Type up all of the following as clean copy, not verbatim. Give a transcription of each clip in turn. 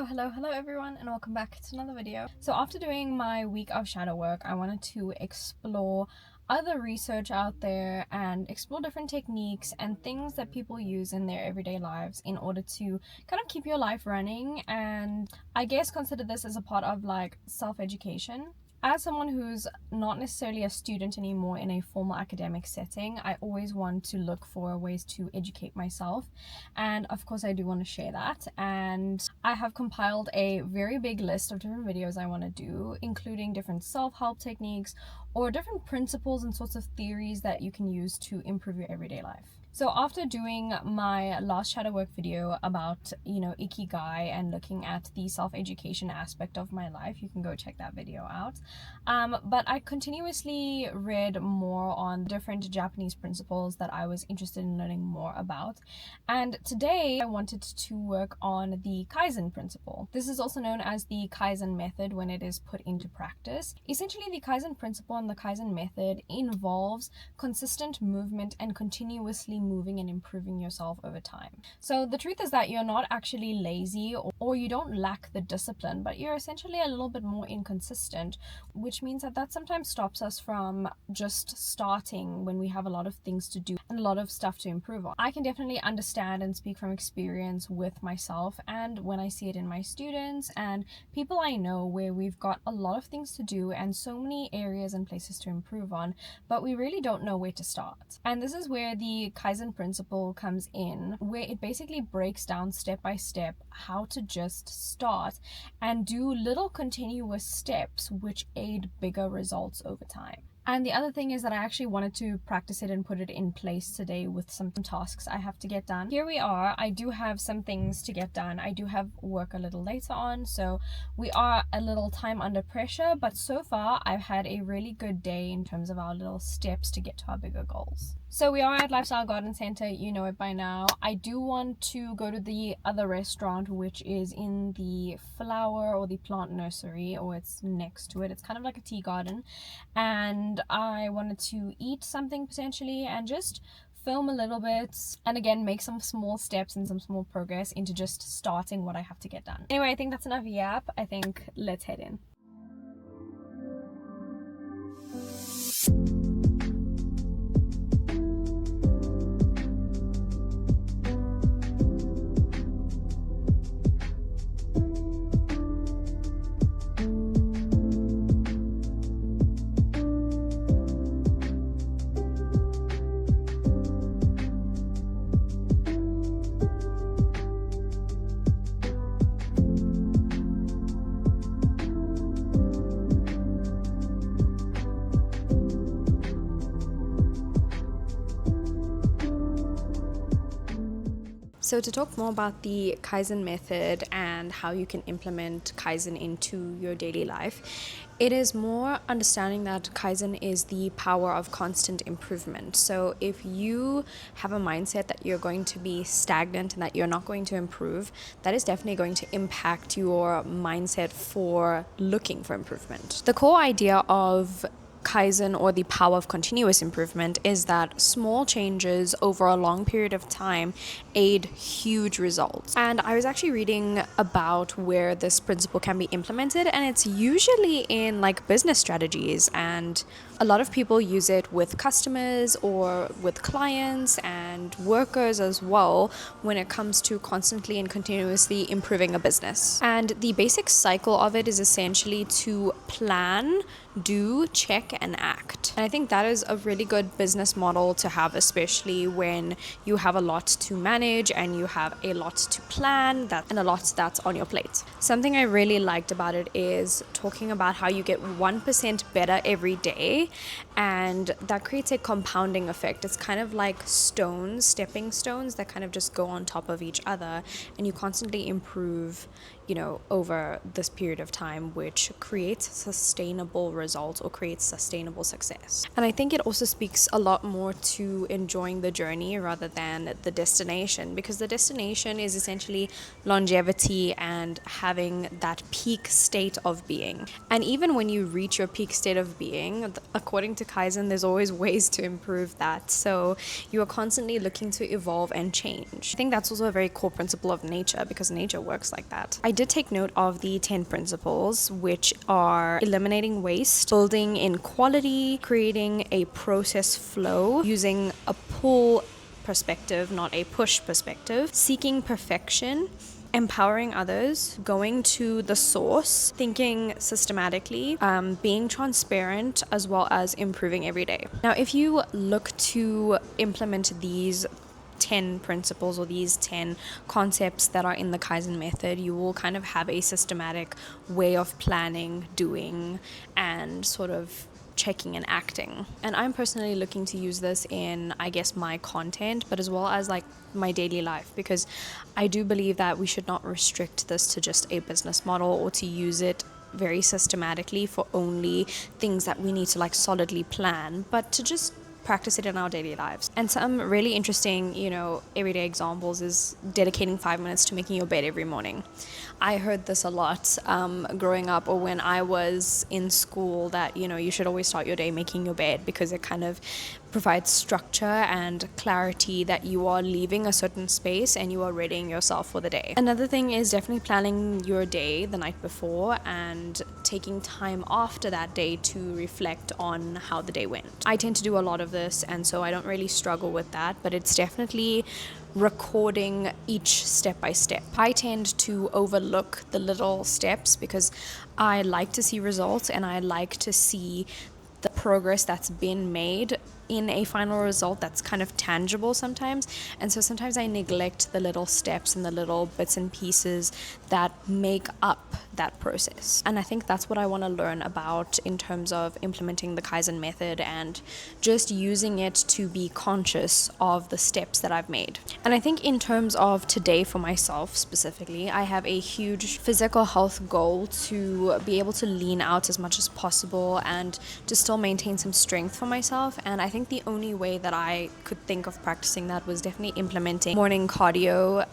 Hello everyone, and welcome back to another video. So after doing my week of shadow work, I wanted to explore other research out there and explore different techniques and things that people use in their everyday lives in order to kind of keep your life running, and I guess consider this as a part of like self-education. As someone who's not necessarily a student anymore in a formal academic setting, I always want to look for ways to educate myself, and of course I do want to share that. And I have compiled a very big list of different videos I want to do, including different self-help techniques or different principles and sorts of theories that you can use to improve your everyday life. So after doing my last shadow work video about, Ikigai and looking at the self-education aspect of my life, you can go check that video out. But I continuously read more on different Japanese principles that I was interested in learning more about. And today I wanted to work on the Kaizen principle. This is also known as the Kaizen Method when it is put into practice. Essentially, the Kaizen principle and the Kaizen Method involves consistent movement and continuously moving and improving yourself over time. So the truth is that you're not actually lazy or you don't lack the discipline, but you're essentially a little bit more inconsistent, which means that sometimes stops us from just starting when we have a lot of things to do and a lot of stuff to improve on. I can definitely understand and speak from experience with myself, and when I see it in my students and people I know, where we've got a lot of things to do and so many areas and places to improve on, but we really don't know where to start. And this is where the Kaizen principle comes in, where it basically breaks down step by step how to just start and do little continuous steps which aid bigger results over time. And the other thing is that I actually wanted to practice it and put it in place today with some tasks I have to get done. Here we are. I do have some things to get done. I do have work a little later on, so we are a little time under pressure, but so far I've had a really good day in terms of our little steps to get to our bigger goals. So we are at Lifestyle Garden Center, you know it by now. I do want to go to the other restaurant, which is in the flower or the plant nursery, or it's next to it. It's kind of like a tea garden, and I wanted to eat something potentially and just film a little bit, and again make some small steps and some small progress into just starting what I have to get done. Anyway, I think that's enough yap. I think let's head in. So to talk more about the Kaizen method and how you can implement Kaizen into your daily life, it is more understanding that Kaizen is the power of constant improvement. So if you have a mindset that you're going to be stagnant and that you're not going to improve, that is definitely going to impact your mindset for looking for improvement. The core idea of Kaizen, or the power of continuous improvement, is that small changes over a long period of time aid huge results. And I was actually reading about where this principle can be implemented, and it's usually in like business strategies, and a lot of people use it with customers or with clients and workers as well when it comes to constantly and continuously improving a business. And the basic cycle of it is essentially to plan, do, check, and act. And I think that is a really good business model to have, especially when you have a lot to manage and you have a lot to plan and a lot that's on your plate. Something I really liked about it is talking about how you get 1% better every day, and that creates a compounding effect. It's kind of like stepping stones that kind of just go on top of each other, and you constantly improve over this period of time, which creates sustainable results results or create sustainable success. And I think it also speaks a lot more to enjoying the journey rather than the destination, because the destination is essentially longevity and having that peak state of being. And even when you reach your peak state of being, according to Kaizen, there's always ways to improve that. So you are constantly looking to evolve and change. I think that's also a very core principle of nature, because nature works like that. I did take note of the 10 principles, which are eliminating waste, building in quality, creating a process flow, using a pull perspective, not a push perspective, seeking perfection, empowering others, going to the source, thinking systematically, being transparent, as well as improving every day. Now, if you look to implement these 10 principles or these 10 concepts that are in the Kaizen method, you will kind of have a systematic way of planning, doing, and sort of checking and acting. And I'm personally looking to use this in, I guess, my content, but as well as like my daily life, because I do believe that we should not restrict this to just a business model or to use it very systematically for only things that we need to like solidly plan, but to just practice it in our daily lives. And some really interesting, everyday examples is dedicating 5 minutes to making your bed every morning. I heard this a lot growing up, or when I was in school, that, you should always start your day making your bed, because it kind of provides structure and clarity that you are leaving a certain space and you are readying yourself for the day. Another thing is definitely planning your day the night before and taking time after that day to reflect on how the day went. I tend to do a lot of this, and so I don't really struggle with that, but it's definitely recording each step by step. I tend to overlook the little steps because I like to see results, and I like to see the progress that's been made in a final result that's kind of tangible sometimes. And so sometimes I neglect the little steps and the little bits and pieces that make up that process. And I think that's what I want to learn about in terms of implementing the Kaizen method and just using it to be conscious of the steps that I've made. And I think in terms of today for myself specifically, I have a huge physical health goal to be able to lean out as much as possible and to still maintain some strength for myself. And I think the only way that I could think of practicing that was definitely implementing morning cardio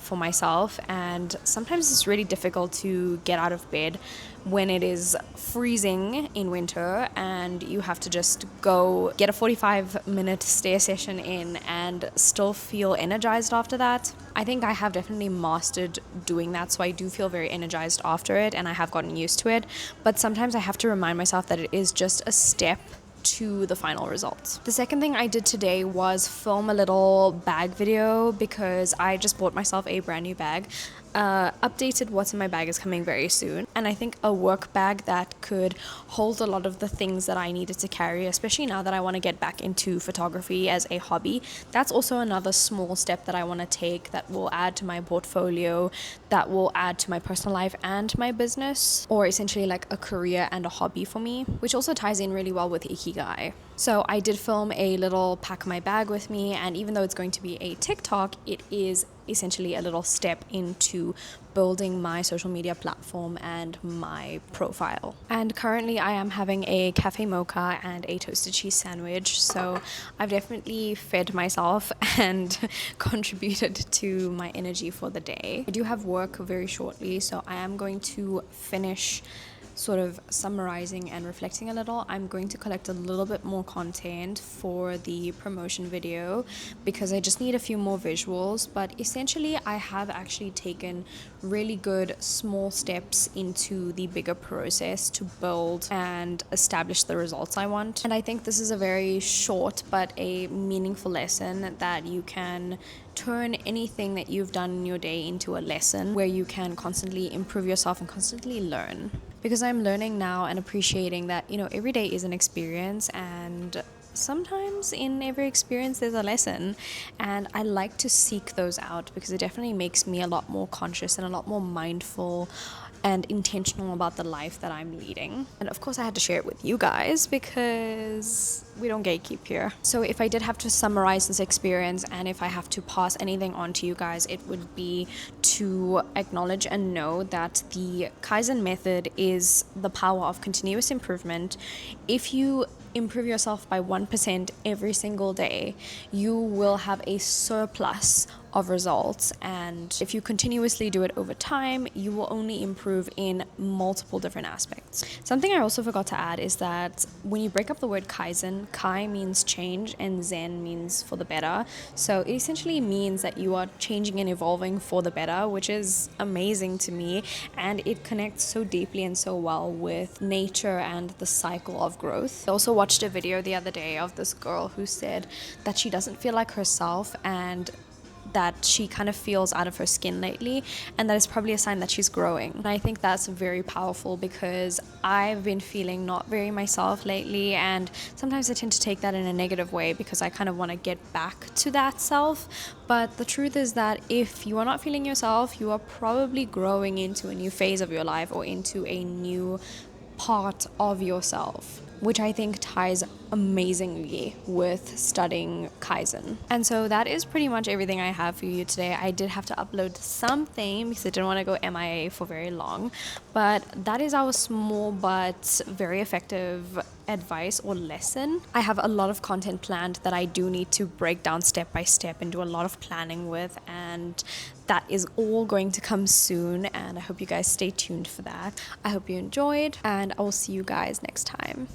for myself. And sometimes it's really difficult to get out of bed when it is freezing in winter and you have to just go get a 45-minute stair session in and still feel energized after that. I think I have definitely mastered doing that, so I do feel very energized after it, and I have gotten used to it. But sometimes I have to remind myself that it is just a step to the final results. The second thing I did today was film a little bag video, because I just bought myself a brand new bag. Updated what's in my bag is coming very soon, and I think a work bag that could hold a lot of the things that I needed to carry, especially now that I want to get back into photography as a hobby. That's also another small step that I want to take that will add to my portfolio, that will add to my personal life and my business, or essentially like a career and a hobby for me, which also ties in really well with Ikigai. So I did film a little pack my bag with me, and even though it's going to be a TikTok, it is essentially a little step into building my social media platform and my profile. And currently I am having a cafe mocha and a toasted cheese sandwich, so I've definitely fed myself and contributed to my energy for the day. I do have work very shortly, so I am going to finish sort of summarizing and reflecting a little. I'm going to collect a little bit more content for the promotion video because I just need a few more visuals, but essentially I have actually taken really good small steps into the bigger process to build and establish the results I want. And I think this is a very short but a meaningful lesson that you can turn anything that you've done in your day into a lesson where you can constantly improve yourself and constantly learn. Because I'm learning now and appreciating that, every day is an experience, and sometimes in every experience there's a lesson, and I like to seek those out because it definitely makes me a lot more conscious and a lot more mindful and intentional about the life that I'm leading. And of course I had to share it with you guys because we don't gatekeep here. So if I did have to summarize this experience, and if I have to pass anything on to you guys, it would be to acknowledge and know that the Kaizen method is the power of continuous improvement. If you improve yourself by 1% every single day, you will have a surplus of results, and if you continuously do it over time, you will only improve in multiple different aspects. Something I also forgot to add is that when you break up the word Kaizen, Kai means change and Zen means for the better. So it essentially means that you are changing and evolving for the better, which is amazing to me, and it connects so deeply and so well with nature and the cycle of growth. I also watched a video the other day of this girl who said that she doesn't feel like herself, and that she kind of feels out of her skin lately, and that is probably a sign that she's growing. And I think that's very powerful because I've been feeling not very myself lately, and sometimes I tend to take that in a negative way because I kind of want to get back to that self. But the truth is that if you are not feeling yourself, you are probably growing into a new phase of your life or into a new part of yourself, which I think ties amazingly with studying Kaizen. And so that is pretty much everything I have for you today. I did have to upload something because I didn't want to go MIA for very long, but that is our small but very effective advice or lesson. I have a lot of content planned that I do need to break down step by step and do a lot of planning with, and that is all going to come soon, and I hope you guys stay tuned for that. I hope you enjoyed, and I will see you guys next time.